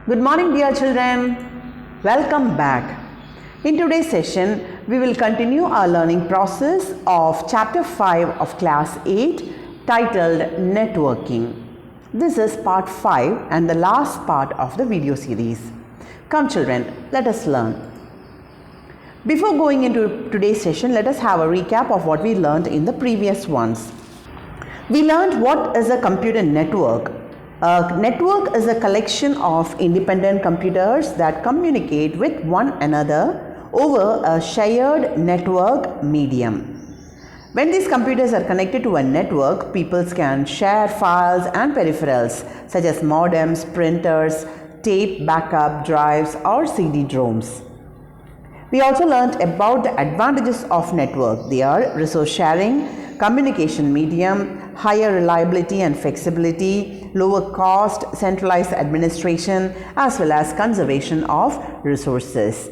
Good morning, dear children. Welcome back. In today's session, we will continue our learning process of Chapter 5 of Class 8 titled Networking. This is part 5 and the last part of the video series. Come children, let us learn. Before going into today's session, let us have a recap of what we learned in the previous ones. We learned what is a computer network. A network is a collection of independent computers that communicate with one another over a shared network medium. When these computers are connected to a network, people can share files and peripherals such as modems, printers, tape backup drives or CD-ROMs. We also learned about the advantages of network. They are resource sharing, communication medium, higher reliability and flexibility, lower cost, centralized administration, as well as conservation of resources.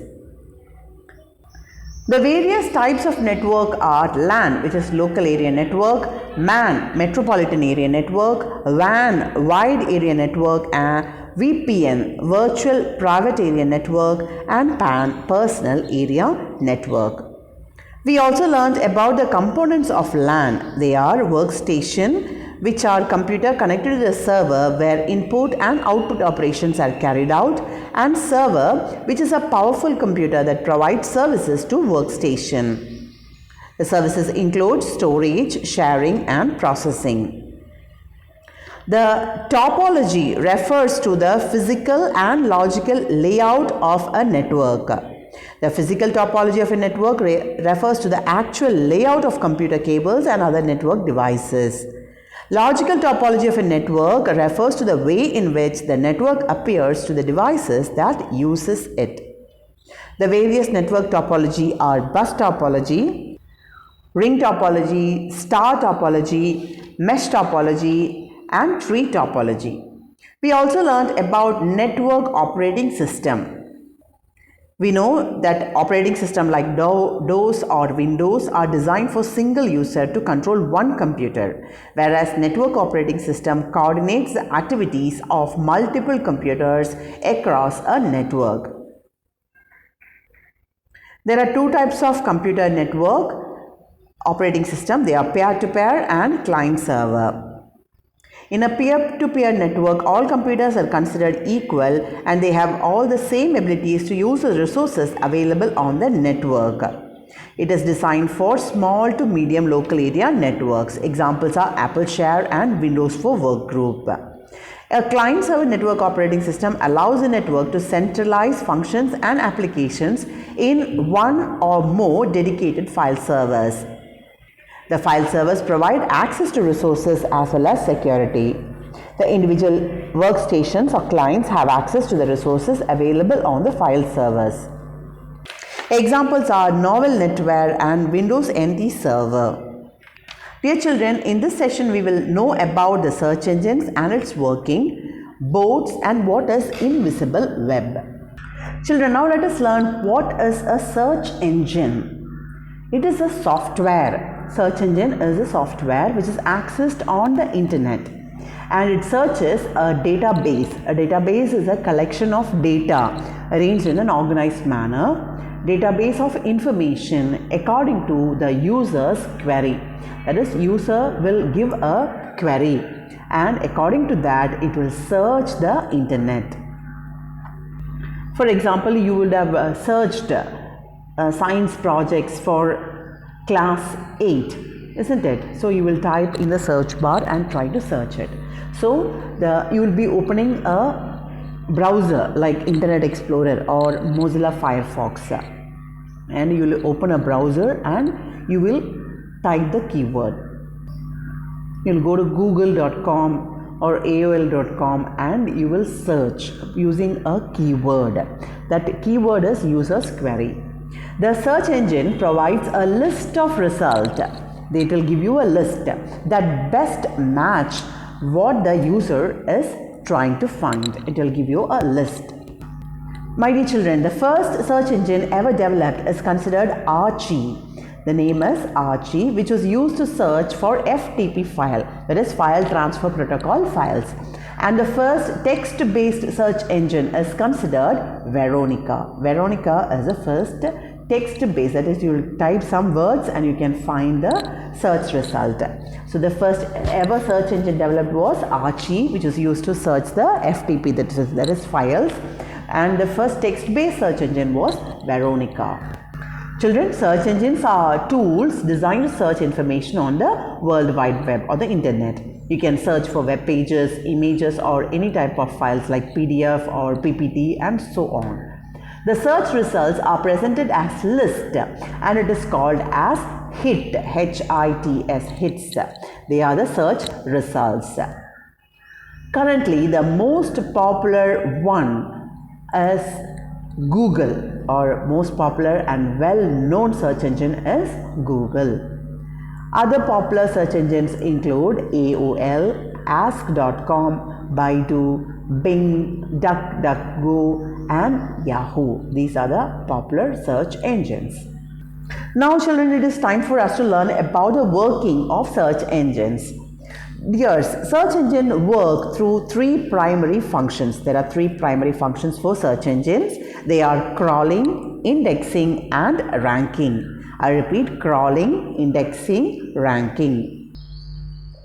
The various types of network are LAN, which is local area network, MAN, metropolitan area network, WAN, wide area network, and VPN, virtual private area network, and PAN, personal area network. We also learned about the components of LAN. They are workstation, which are computer connected to the server where input and output operations are carried out, and server, which is a powerful computer that provides services to workstation. The services include storage, sharing, and processing. The topology refers to the physical and logical layout of a network. The physical topology of a network refers to the actual layout of computer cables and other network devices. Logical topology of a network refers to the way in which the network appears to the devices that uses it. The various network topology are bus topology, ring topology, star topology, mesh topology, and tree topology. We also learned about network operating system. We know that operating systems like DOS or Windows are designed for single user to control one computer, whereas network operating system coordinates the activities of multiple computers across a network. There are two types of computer network operating system. They are peer-to-peer and client-server. In a peer-to-peer network, all computers are considered equal and they have all the same abilities to use the resources available on the network. It is designed for small to medium local area networks. Examples are Apple Share and Windows for Workgroup. A client-server network operating system allows a network to centralize functions and applications in one or more dedicated file servers. The file servers provide access to resources as well as security. The individual workstations or clients have access to the resources available on the file servers. Examples are Novel NetWare and Windows NT Server. Dear children, in this session we will know about the search engines and its working, boards, and what is invisible web. Children, now let us learn what is a search engine. It is a software. Search engine is a software which is accessed on the internet and it searches a database. A database is a collection of data arranged in an organized manner. Database of information according to the user's query. That is, user will give a query and according to that it will search the internet. For example, you would have searched science projects for class 8, isn't it? So you will type in the search bar and try to search it. So you will be opening a browser like Internet Explorer or Mozilla Firefox, and you will open a browser and you will type the keyword. You will go to google.com or aol.com and you will search using a keyword. That keyword is user's query. The search engine provides a list of results. They will give you a list that best match what the user is trying to find. It will give you a list. My dear children, the first search engine ever developed is considered Archie. The name is Archie, which was used to search for FTP file, that is file transfer protocol files. And the first text-based search engine is considered Veronica. Veronica is the first text-based, that is, you will type some words and you can find the search result. So the first ever search engine developed was Archie, which is used to search the FTP, that is files. And the first text-based search engine was Veronica. Children, search engines are tools designed to search information on the World Wide Web or the internet. You can search for web pages, images, or any type of files like PDF or PPT and so on. The search results are presented as list and it is called as hit, H-I-T-S, hits. They are the search results. Currently, the most popular one is Google, or most popular and well-known search engine is Google. Other popular search engines include AOL, Ask.com, Baidu, Bing, DuckDuckGo and Yahoo. These are the popular search engines. Now children, it is time for us to learn about the working of search engines. Dears, search engine work through three primary functions. There are three primary functions for search engines. They are crawling, indexing and ranking. I repeat, crawling, indexing, ranking.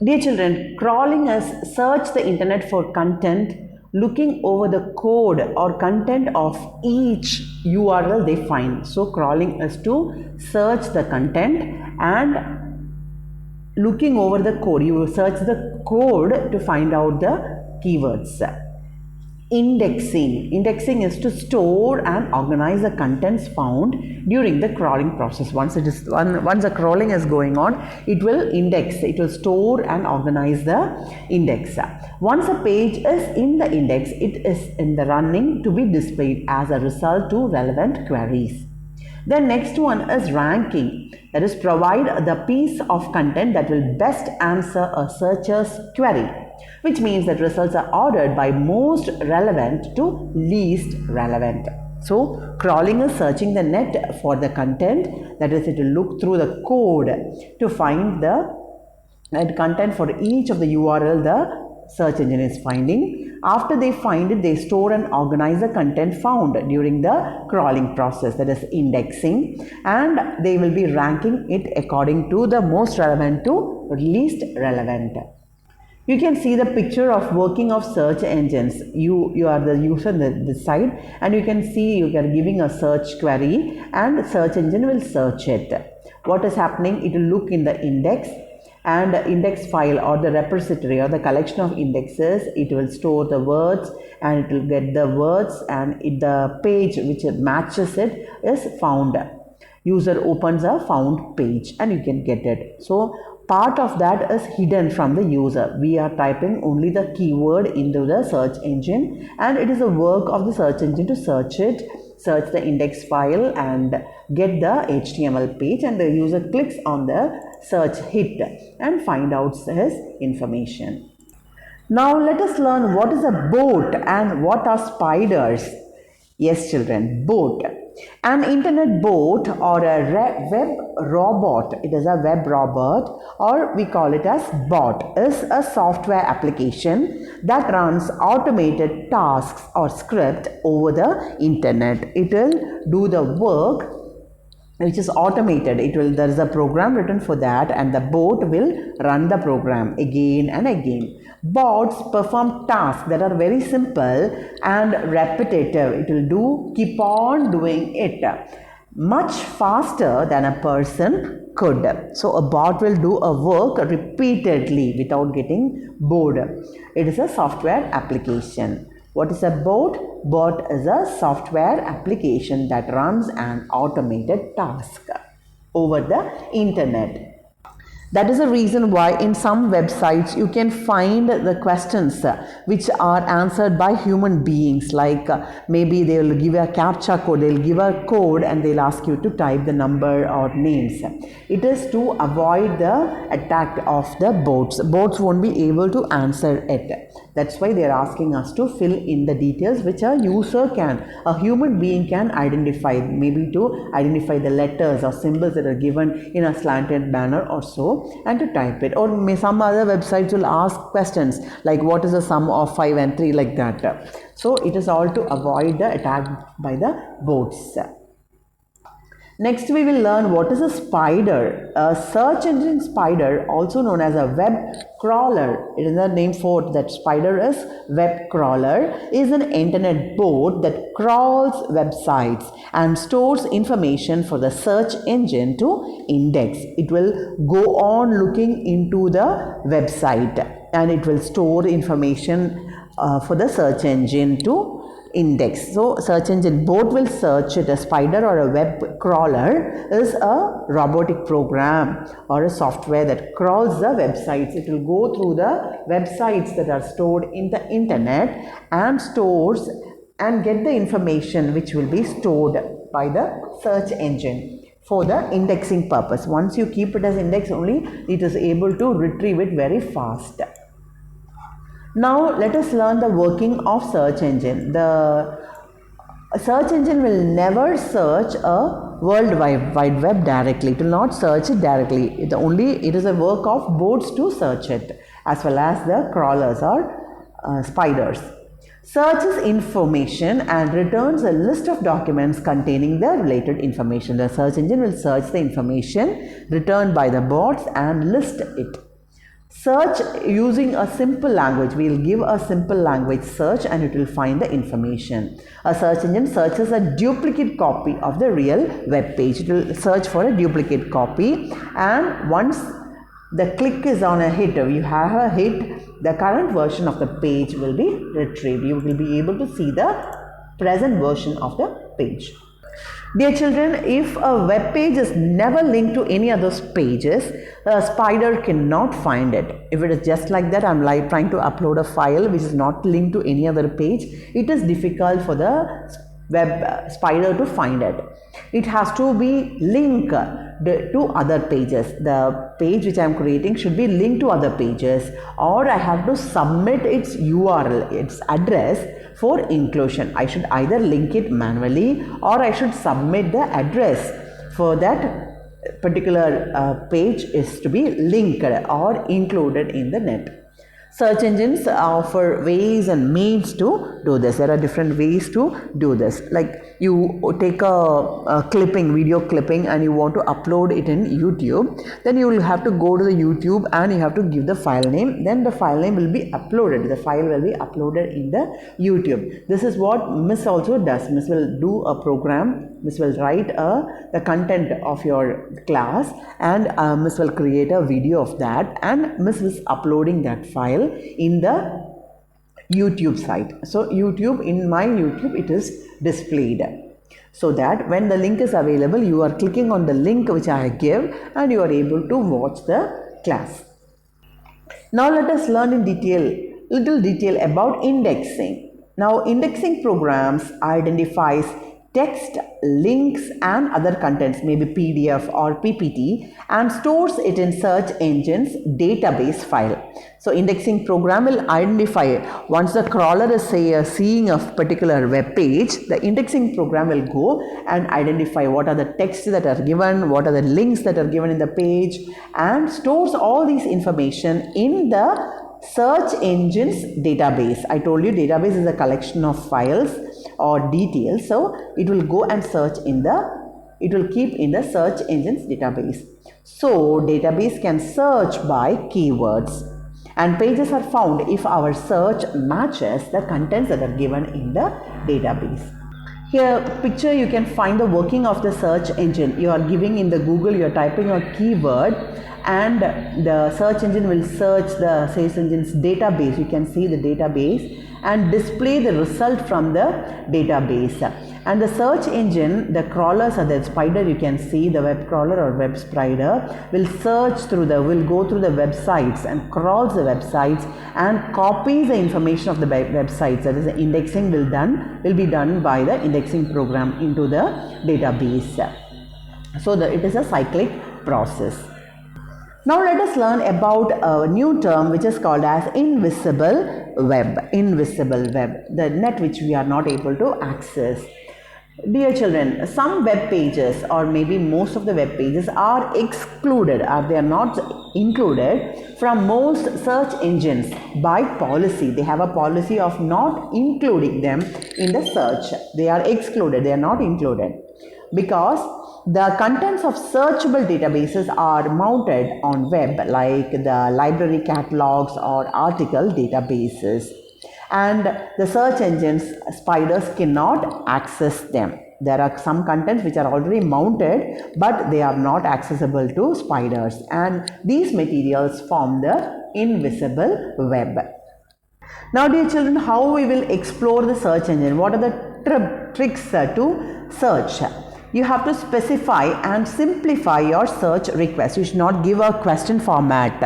Dear children, crawling is search the internet for content, looking over the code or content of each URL they find. So crawling is to search the content and looking over the code. You will search the code to find out the keywords. Indexing is to store and organize the contents found during the crawling process. Once the crawling is going on, it will index, it will store and organize the index. Once a page is in the index, it is in the running to be displayed as a result to relevant queries. The next one is ranking, that is, provide the piece of content that will best answer a searcher's query, which means that results are ordered by most relevant to least relevant. So crawling is searching the net for the content, that is, it will look through the code to find the content for each of the URL the search engine is finding. After they find it, they store and organize the content found during the crawling process, that is indexing, and they will be ranking it according to the most relevant to least relevant. You can see the picture of working of search engines. You are the user on this side, and you can see you are giving a search query and the search engine will search it. What is happening? It will look in the index, and the index file or the repository or the collection of indexes, it will store the words and it will get the words, and the page which matches it is found. User opens a found page and you can get it. So part of that is hidden from the user. We are typing only the keyword into the search engine, and it is the work of the search engine to search it, search the index file and get the HTML page, and the user clicks on the search hit and find out his information. Now let us learn what is a bot and what are spiders. Yes children, bot. An internet bot or a web robot, it is a web robot, or we call it as bot, is a software application that runs automated tasks or script over the internet. It will do the work which is automated. There is a program written for that, and the bot will run the program again and again. Bots perform tasks that are very simple and repetitive. It will keep on doing it much faster than a person could. So a bot will do a work repeatedly without getting bored. It is a software application. What is a bot? Bot is a software application that runs an automated task over the internet. That is the reason why in some websites you can find the questions which are answered by human beings, like maybe they will give a CAPTCHA code, they will give a code and they will ask you to type the number or names. It is to avoid the attack of the bots. Bots won't be able to answer it. That's why they are asking us to fill in the details which a human being can identify, maybe to identify the letters or symbols that are given in a slanted manner or so, and to type it. Or some other websites will ask questions like what is the sum of 5 and 3, like that. So it is all to avoid the attack by the bots. Next we will learn what is a spider. A search engine spider, also known as a web crawler. It is the name for that spider is web crawler, is an internet bot that crawls websites and stores information for the search engine to index. It will go on looking into the website and it will store information for the search engine to index. So search engine bot will search it. A spider or a web crawler is a robotic program or a software that crawls the websites. It will go through the websites that are stored in the internet and stores and get the information which will be stored by the search engine for the indexing purpose. Once you keep it as index only, it is able to retrieve it very fast. Now let us learn the working of search engine. The search engine will never search a World Wide Web directly. It will not search it directly. It is a work of bots to search it, as well as the crawlers or spiders. Searches information and returns a list of documents containing the related information. The search engine will search the information returned by the bots and list it. Search using a simple language. We will give a simple language search and it will find the information. A search engine searches a duplicate copy of the real web page. It will search for a duplicate copy, and once the click is on a hit, you have a hit, the current version of the page will be retrieved. You will be able to see the present version of the page. Dear children, if a web page is never linked to any other pages, a spider cannot find it. If it is just like that, I'm trying to upload a file which is not linked to any other page, it is difficult for the web spider to find it. It has to be linked to other pages. The page which I am creating should be linked to other pages, or I have to submit its URL, its address for inclusion. I should either link it manually or I should submit the address for that particular page is to be linked or included in the net. Search engines offer ways and means to do this. There are different ways to do this. Like you take a video clipping and you want to upload it in YouTube, then you will have to go to the YouTube and you have to give the file name. Then the file name will be uploaded. The file will be uploaded in the YouTube. This is what Miss also does. Miss will do a program. Miss will write the content of your class, and Miss will create a video of that, and Miss is uploading that file in the YouTube site. So in my YouTube it is displayed, so that when the link is available, you are clicking on the link which I give and you are able to watch the class. Now let us learn in little detail about indexing. Now indexing programs identifies text, links and other contents, maybe PDF or PPT, and stores it in search engine's database file. So indexing program will identify, once the crawler is seeing a particular web page, the indexing program will go and identify what are the texts that are given, what are the links that are given in the page, and stores all these information in the search engine's database. I told you database is a collection of files or details, so it will go and it will keep in the search engine's database. So database can search by keywords, and pages are found if our search matches the contents that are given in the database. Here picture you can find the working of the search engine. You are giving in the Google, you are typing a keyword and the search engine will search the search engine's database. You can see the database and display the result from the database. And the search engine, the crawlers or the spider, you can see the web crawler or web spider will go through the websites and crawls the websites and copies the information of the websites. That is, the indexing will be done by the indexing program into the database. So it is a cyclic process. Now let us learn about a new term which is called as invisible web, invisible web, the net which we are not able to access. Dear children, some web pages or maybe most of the web pages are excluded, or they are not included from most search engines by policy. They have a policy of not including them in the search. They are excluded, they are not included, because the contents of searchable databases are mounted on web, like the library catalogs or article databases, and the search engines spiders cannot access them. There are some contents which are already mounted, but they are not accessible to spiders, and these materials form the invisible web. Now dear children, how we will explore the search engine? What are the tricks to search? You have to specify and simplify your search request. You should not give a question format.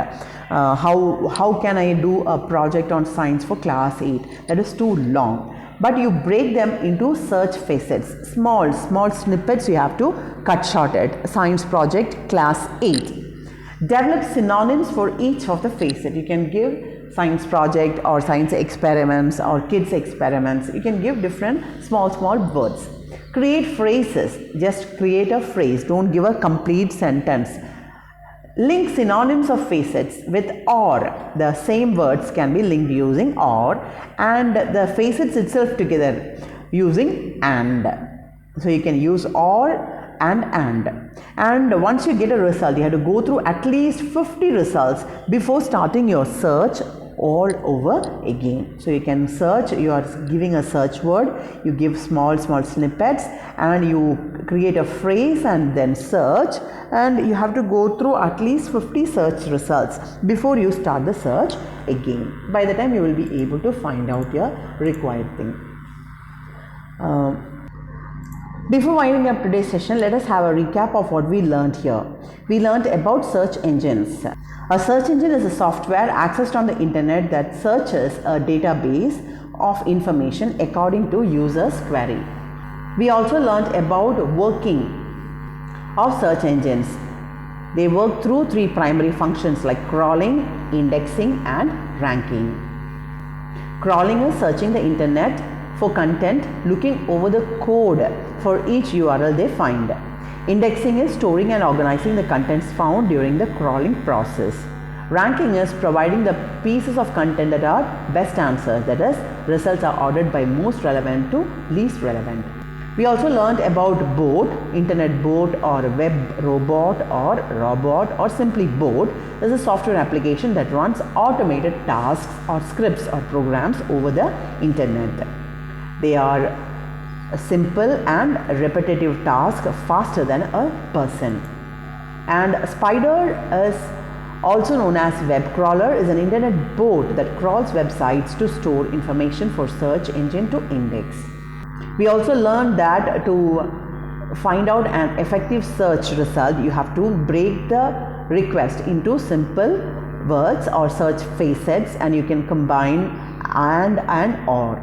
How can I do a project on science for class 8? That is too long. But you break them into search facets. Small snippets you have to cut short it. Science project class 8. Develop synonyms for each of the facets. You can give science project or science experiments or kids experiments. You can give different small words. Create phrases. Just create a phrase. Don't give a complete sentence. Link synonyms of facets with or. The same words can be linked using or, and the facets itself together using and. So you can use or and once you get a result, you have to go through at least 50 results before starting your search all over again. So you can search, you are giving a search word, you give small snippets, and you create a phrase and then search, and you have to go through at least 50 search results before you start the search again. By the time you will be able to find out your required thing. Before winding up today's session, let us have a recap of what we learned here. We learned about search engines. A search engine is a software accessed on the internet that searches a database of information according to user's query. We also learned about working of search engines. They work through three primary functions like crawling, indexing, and ranking. Crawling is searching the internet for content, looking over the code for each URL they find. Indexing is storing and organizing the contents found during the crawling process. Ranking is providing the pieces of content that are best answers, that is, results are ordered by most relevant to least relevant. We also learned about bot, internet bot or web robot or simply bot is a software application that runs automated tasks or scripts or programs over the internet. They are a simple and repetitive task faster than a person. And a spider is also known as web crawler, is an internet bot that crawls websites to store information for search engine to index. We also learned that to find out an effective search result, you have to break the request into simple words or search facets, and you can combine and or.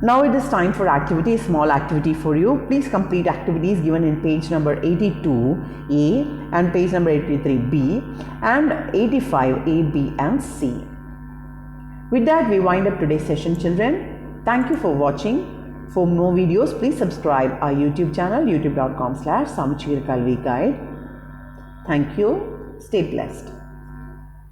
Now it is time for activity, small activity for you. Please complete activities given in page number 82A and page number 83B and 85A, B and C. With that, we wind up today's session, children. Thank you for watching. For more videos, please subscribe our YouTube channel, youtube.com/Samacheer Kalvi Guide. Thank you. Stay blessed.